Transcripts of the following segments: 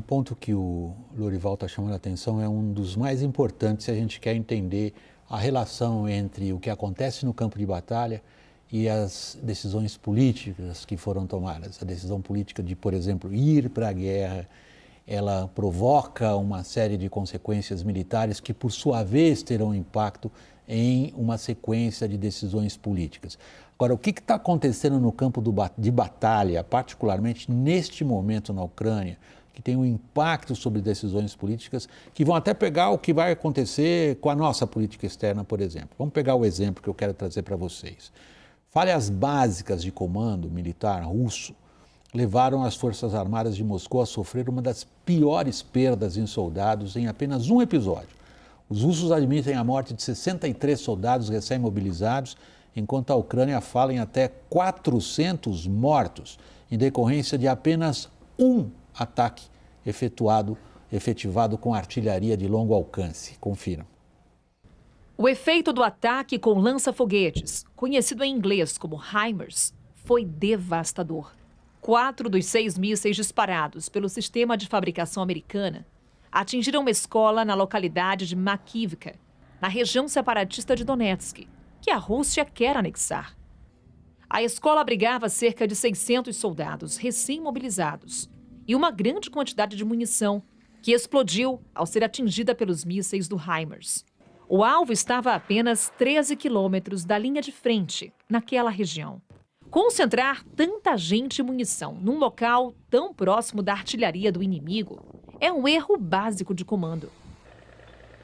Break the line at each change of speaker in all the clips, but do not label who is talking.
ponto que o Lorival está chamando a atenção é um dos mais importantes se a gente quer entender a relação entre o que acontece no campo de batalha e as decisões políticas que foram tomadas. A decisão política de, por exemplo, ir para a guerra, ela provoca uma série de consequências militares que, por sua vez, terão impacto em uma sequência de decisões políticas. Agora, o que está acontecendo no campo de batalha, particularmente neste momento na Ucrânia, que tem um impacto sobre decisões políticas que vão até pegar o que vai acontecer com a nossa política externa, por exemplo. Vamos pegar o exemplo que eu quero trazer para vocês. Falhas básicas de comando militar russo levaram as Forças Armadas de Moscou a sofrer uma das piores perdas em soldados em apenas um episódio. Os russos admitem a morte de 63 soldados recém-mobilizados, enquanto a Ucrânia fala em até 400 mortos, em decorrência de apenas um ataque efetivado com artilharia de longo alcance. Confiram.
O efeito do ataque com lança-foguetes, conhecido em inglês como HIMARS, foi devastador. 4 dos 6 mísseis disparados pelo sistema de fabricação americana atingiram uma escola na localidade de Makivka, na região separatista de Donetsk, que a Rússia quer anexar. A escola abrigava cerca de 600 soldados recém-mobilizados e uma grande quantidade de munição, que explodiu ao ser atingida pelos mísseis do HIMARS. O alvo estava a apenas 13 quilômetros da linha de frente, naquela região. Concentrar tanta gente e munição num local tão próximo da artilharia do inimigo é um erro básico de comando.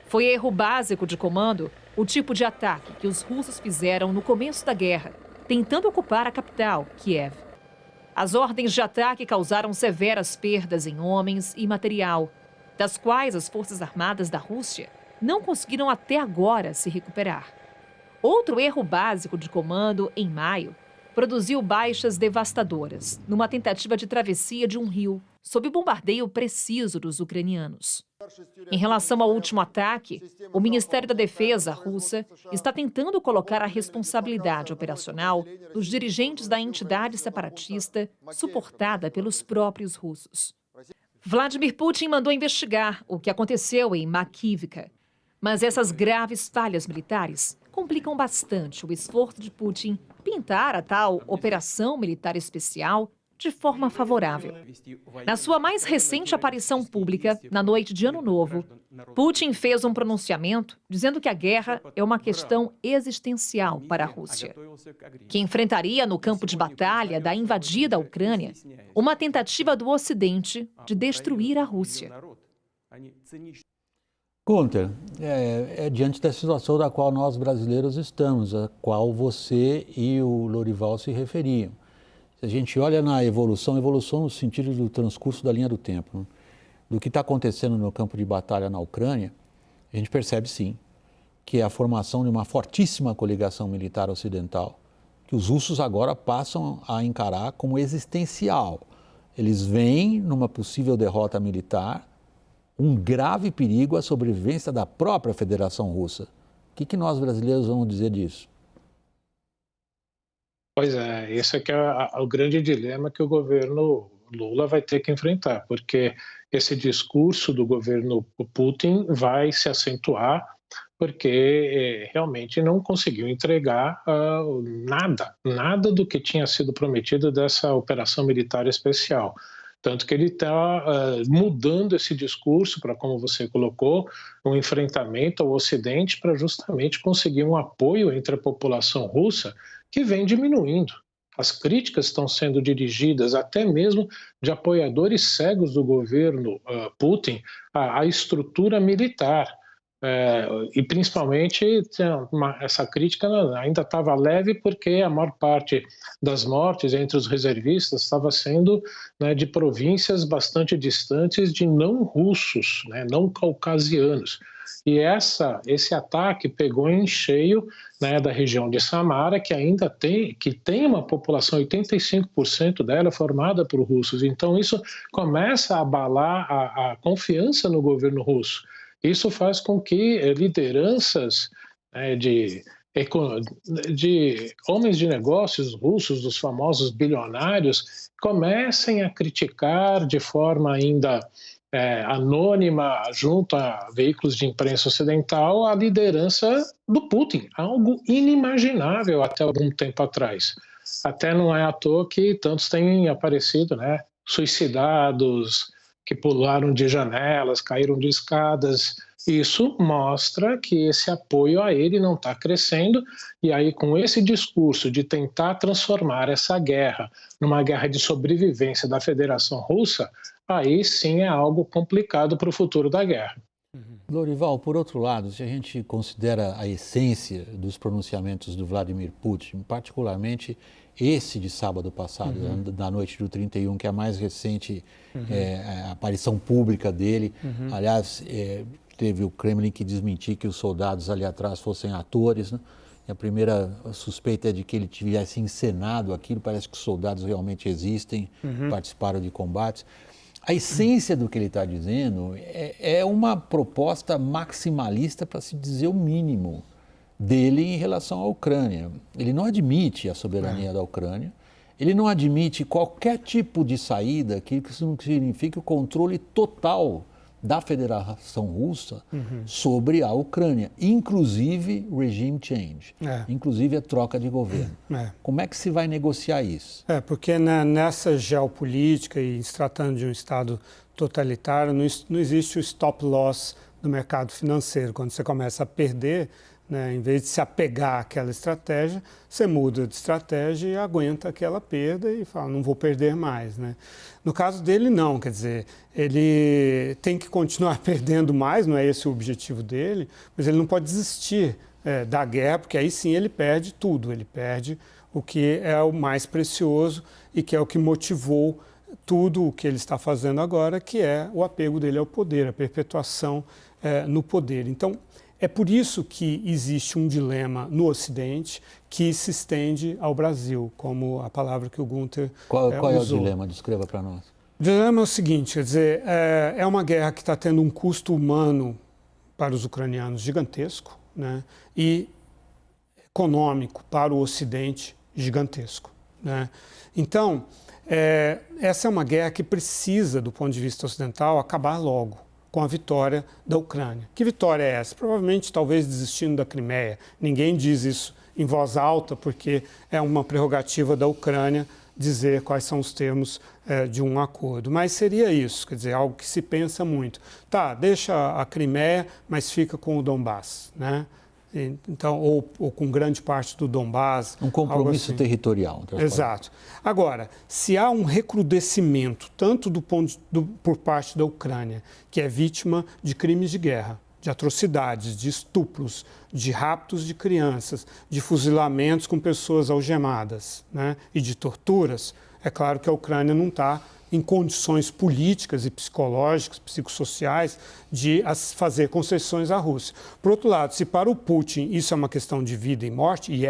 Foi erro básico de comando o tipo de ataque que os russos fizeram no começo da guerra, tentando ocupar a capital, Kiev. As ordens de ataque causaram severas perdas em homens e material, das quais as Forças Armadas da Rússia não conseguiram até agora se recuperar. Outro erro básico de comando, em maio, produziu baixas devastadoras numa tentativa de travessia de um rio, sob bombardeio preciso dos ucranianos. Em relação ao último ataque, o Ministério da Defesa russa está tentando colocar a responsabilidade operacional dos dirigentes da entidade separatista, suportada pelos próprios russos. Vladimir Putin mandou investigar o que aconteceu em Makivka, mas essas graves falhas militares complicam bastante o esforço de Putin pintar a tal operação militar especial de forma favorável. Na sua mais recente aparição pública, na noite de Ano Novo, Putin fez um pronunciamento dizendo que a guerra é uma questão existencial para a Rússia, que enfrentaria no campo de batalha da invadida Ucrânia uma tentativa do Ocidente de destruir a Rússia.
Gunter, é diante da situação da qual nós brasileiros estamos, a qual você e o Lorival se referiam. Se a gente olha na evolução no sentido do transcurso da linha do tempo, né, do que está acontecendo no campo de batalha na Ucrânia, a gente percebe sim que é a formação de uma fortíssima coligação militar ocidental, que os russos agora passam a encarar como existencial. Eles veem numa possível derrota militar um grave perigo à sobrevivência da própria Federação Russa. O que nós brasileiros vamos dizer disso?
Pois é, esse aqui é o grande dilema que o governo Lula vai ter que enfrentar, porque esse discurso do governo Putin vai se acentuar porque realmente não conseguiu entregar nada do que tinha sido prometido dessa operação militar especial. Tanto que ele está mudando esse discurso para, como você colocou, um enfrentamento ao Ocidente para justamente conseguir um apoio entre a população russa que vem diminuindo. As críticas estão sendo dirigidas até mesmo de apoiadores cegos do governo Putin à estrutura militar. E principalmente essa crítica ainda estava leve porque a maior parte das mortes entre os reservistas estava sendo, né, de províncias bastante distantes de não russos, né, não caucasianos. E esse ataque pegou em cheio, né, da região de Samara, que ainda tem uma população, 85% dela formada por russos. Então isso começa a abalar a confiança no governo russo. Isso faz com que lideranças, né, de homens de negócios russos, dos famosos bilionários, comecem a criticar de forma ainda anônima, junto a veículos de imprensa ocidental, a liderança do Putin, algo inimaginável até algum tempo atrás. Até não é à toa que tantos têm aparecido, né, suicidados, que pularam de janelas, caíram de escadas. Isso mostra que esse apoio a ele não está crescendo, e aí com esse discurso de tentar transformar essa guerra numa guerra de sobrevivência da Federação Russa, aí sim é algo complicado para o futuro da guerra.
Lorival, por outro lado, se a gente considera a essência dos pronunciamentos do Vladimir Putin, particularmente esse de sábado passado, da noite do 31, que é a mais recente a aparição pública dele. Aliás, teve o Kremlin que desmentiu que os soldados ali atrás fossem atores, né? E a primeira suspeita é de que ele tivesse encenado aquilo, parece que os soldados realmente existem, participaram de combates. A essência do que ele está dizendo é uma proposta maximalista, para se dizer o mínimo, dele em relação à Ucrânia. Ele não admite a soberania da Ucrânia, ele não admite qualquer tipo de saída que isso não signifique o controle total da Federação Russa sobre a Ucrânia, inclusive regime change, inclusive a troca de governo. Como é que se vai negociar isso?
Porque nessa geopolítica e se tratando de um Estado totalitário, não existe o stop loss do mercado financeiro. Quando você começa a perder, né, em vez de se apegar àquela estratégia, você muda de estratégia e aguenta aquela perda e fala, não vou perder mais, né? No caso dele, não, quer dizer, ele tem que continuar perdendo mais, não é esse o objetivo dele, mas ele não pode desistir da guerra, porque aí sim ele perde tudo, ele perde o que é o mais precioso e que é o que motivou tudo o que ele está fazendo agora, que é o apego dele ao poder, a perpetuação no poder. Então, é por isso que existe um dilema no Ocidente que se estende ao Brasil, como a palavra que o Gunther
Qual é o
usou.
dilema? Descreva para nós.
O dilema é o seguinte, quer dizer, é uma guerra que está tendo um custo humano para os ucranianos gigantesco, né, e econômico para o Ocidente gigantesco, né? Então, essa é uma guerra que precisa, do ponto de vista ocidental, acabar logo com a vitória da Ucrânia. Que vitória é essa? Provavelmente, talvez, desistindo da Crimeia. Ninguém diz isso em voz alta, porque é uma prerrogativa da Ucrânia dizer quais são os termos de um acordo. Mas seria isso, quer dizer, algo que se pensa muito. Tá, deixa a Crimeia, mas fica com o Donbass, né? Então, ou com grande parte do Donbass.
Um compromisso
assim.
Territorial.
Exato. Agora, se há um recrudescimento, tanto por parte da Ucrânia, que é vítima de crimes de guerra, de atrocidades, de estupros, de raptos de crianças, de fuzilamentos com pessoas algemadas, né, e de torturas, é claro que a Ucrânia não está em condições políticas e psicológicas, psicossociais, de fazer concessões à Rússia. Por outro lado, se para o Putin isso é uma questão de vida e morte, e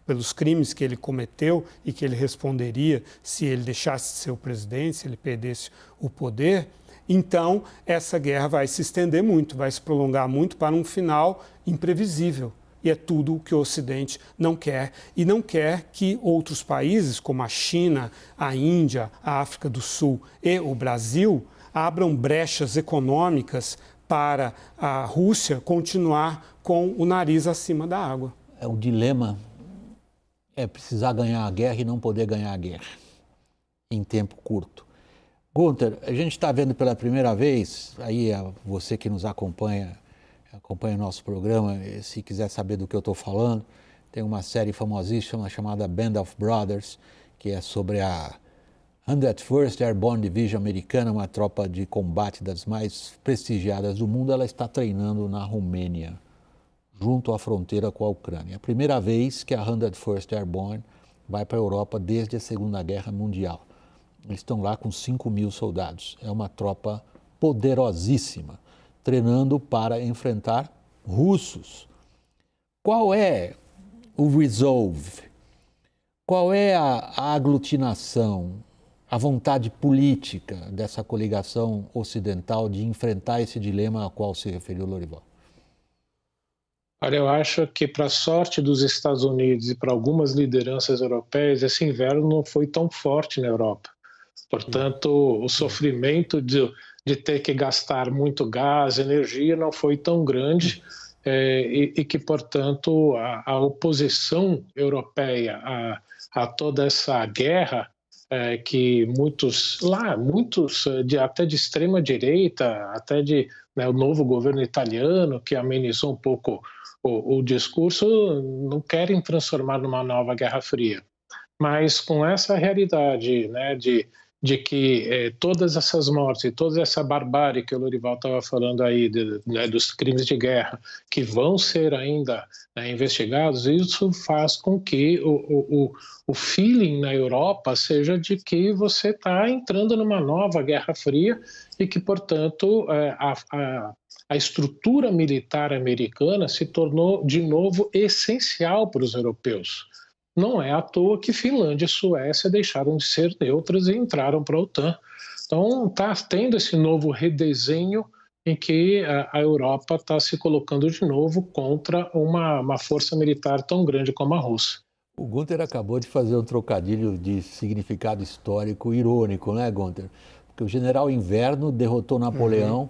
pelos crimes que ele cometeu e que ele responderia se ele deixasse de ser o presidente, se ele perdesse o poder, então essa guerra vai se estender muito, vai se prolongar muito para um final imprevisível. E é tudo o que o Ocidente não quer. E não quer que outros países, como a China, a Índia, a África do Sul e o Brasil, abram brechas econômicas para a Rússia continuar com o nariz acima da água.
O dilema é precisar ganhar a guerra e não poder ganhar a guerra em tempo curto. Gunther, a gente está vendo pela primeira vez, aí você que nos acompanha o nosso programa, se quiser saber do que eu estou falando, tem uma série famosíssima chamada Band of Brothers, que é sobre a 101st Airborne Division americana, uma tropa de combate das mais prestigiadas do mundo. Ela está treinando na Romênia, junto à fronteira com a Ucrânia. É a primeira vez que a 101st Airborne vai para a Europa desde a Segunda Guerra Mundial. Eles estão lá com 5.000 soldados. É uma tropa poderosíssima, treinando para enfrentar russos. Qual é o resolve? Qual é a aglutinação, a vontade política dessa coligação ocidental de enfrentar esse dilema ao qual se referiu Lorival?
Olha, eu acho que, para a sorte dos Estados Unidos e para algumas lideranças europeias, esse inverno não foi tão forte na Europa. Portanto, o sofrimento de ter que gastar muito gás, energia, não foi tão grande e que, portanto, a oposição europeia a toda essa guerra que muitos até de extrema direita, até de o novo governo italiano, que amenizou um pouco o discurso, não querem transformar numa nova Guerra Fria. Mas com essa realidade, né, de que todas essas mortes e toda essa barbárie que o Lorival estava falando aí, dos crimes de guerra, que vão ser ainda investigados, isso faz com que o feeling na Europa seja de que você está entrando numa nova Guerra Fria e que, portanto, a estrutura militar americana se tornou, de novo, essencial para os europeus. Não é à toa que Finlândia e Suécia deixaram de ser neutras e entraram para a OTAN. Então, está tendo esse novo redesenho em que a Europa está se colocando de novo contra uma força militar tão grande como a Rússia.
O Gunther acabou de fazer um trocadilho de significado histórico irônico, né, Gunther? Porque o general Inverno derrotou Napoleão,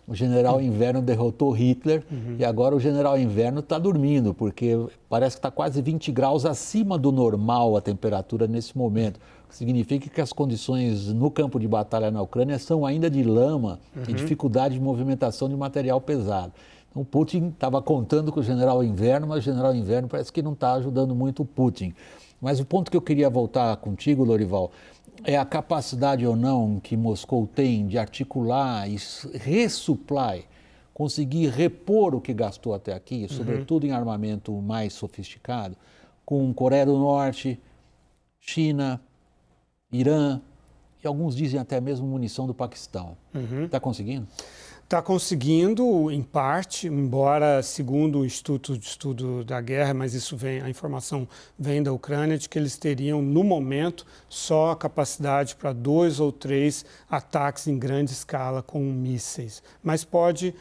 o general Inverno derrotou Hitler e agora o general Inverno está dormindo, porque parece que está quase 20 graus acima do normal a temperatura nesse momento. O que significa que as condições no campo de batalha na Ucrânia são ainda de lama e dificuldade de movimentação de material pesado. Então, Putin estava contando com o general Inverno, mas o general Inverno parece que não está ajudando muito o Putin. Mas o ponto que eu queria voltar contigo, Lorival, é a capacidade ou não que Moscou tem de articular e resupply, conseguir repor o que gastou até aqui, sobretudo em armamento mais sofisticado, com Coreia do Norte, China, Irã e alguns dizem até mesmo munição do Paquistão. Está conseguindo?
Está conseguindo, em parte, embora, segundo o Instituto de Estudo da Guerra, mas a informação vem da Ucrânia, de que eles teriam, no momento, só a capacidade para 2 ou 3 ataques em grande escala com mísseis. Mas pode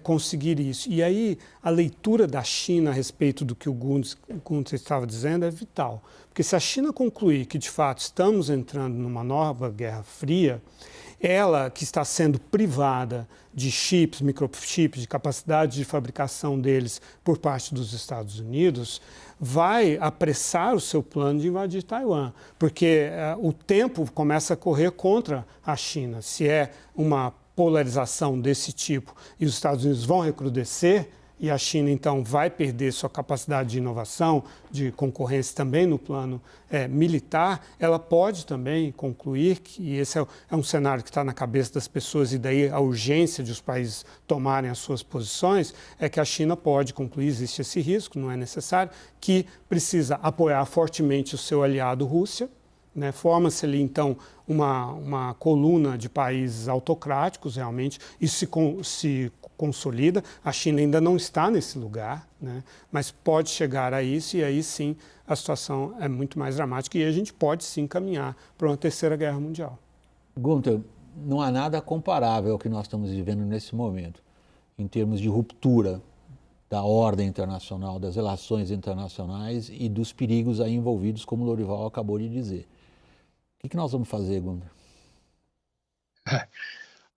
conseguir isso. E aí, a leitura da China a respeito do que o Gunther estava dizendo é vital. Porque se a China concluir que, de fato, estamos entrando numa nova Guerra Fria, ela que está sendo privada de chips, microchips, de capacidade de fabricação deles por parte dos Estados Unidos, vai apressar o seu plano de invadir Taiwan, porque o tempo começa a correr contra a China. Se é uma polarização desse tipo e os Estados Unidos vão recrudescer, e a China, então, vai perder sua capacidade de inovação, de concorrência também no plano militar, ela pode também concluir que esse é um cenário que está na cabeça das pessoas e daí a urgência de os países tomarem as suas posições, é que a China pode concluir, existe esse risco, não é necessário, que precisa apoiar fortemente o seu aliado Rússia, né? Forma-se ali, então, uma coluna de países autocráticos, realmente, isso se consolida. A China ainda não está nesse lugar, né? Mas pode chegar a isso e aí sim a situação é muito mais dramática e a gente pode sim caminhar para uma terceira guerra mundial.
Gunther, não há nada comparável ao que nós estamos vivendo nesse momento, em termos de ruptura da ordem internacional, das relações internacionais e dos perigos aí envolvidos, como o Lorival acabou de dizer. O que nós vamos fazer, Gunther?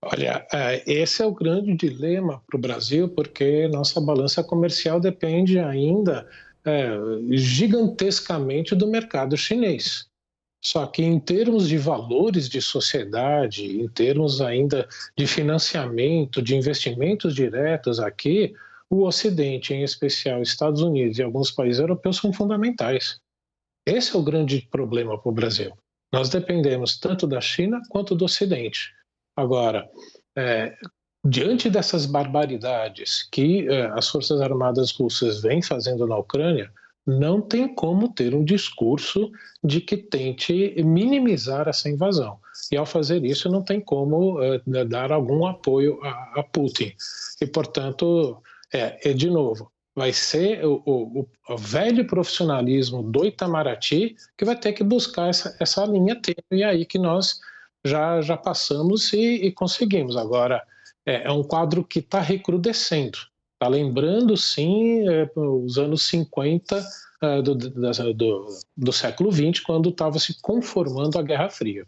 Olha, esse é o grande dilema para o Brasil, porque nossa balança comercial depende ainda gigantescamente do mercado chinês. Só que em termos de valores de sociedade, em termos ainda de financiamento, de investimentos diretos aqui, o Ocidente, em especial Estados Unidos e alguns países europeus, são fundamentais. Esse é o grande problema para o Brasil. Nós dependemos tanto da China quanto do Ocidente. Agora, diante dessas barbaridades que as Forças Armadas russas vêm fazendo na Ucrânia, não tem como ter um discurso de que tente minimizar essa invasão. E, ao fazer isso, não tem como dar algum apoio a Putin. E, portanto, de novo, vai ser o velho profissionalismo do Itamaraty que vai ter que buscar essa linha tênue, e aí que nós já passamos e conseguimos. Agora, é um quadro que está recrudescendo. Está lembrando, sim, os anos 50 do século XX, quando estava se conformando a Guerra Fria.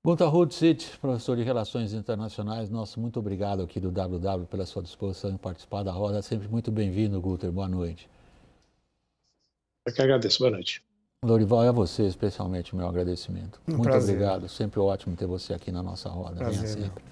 Gunter Hutzit, professor de Relações Internacionais, nosso muito obrigado aqui do WW pela sua disposição em participar da roda. Sempre muito bem-vindo, Gunter. Boa noite.
Eu que agradeço. Boa noite.
Lorival, é a você especialmente o meu agradecimento. Muito
prazer.
obrigado. Sempre ótimo ter você aqui na nossa roda. Venha sempre.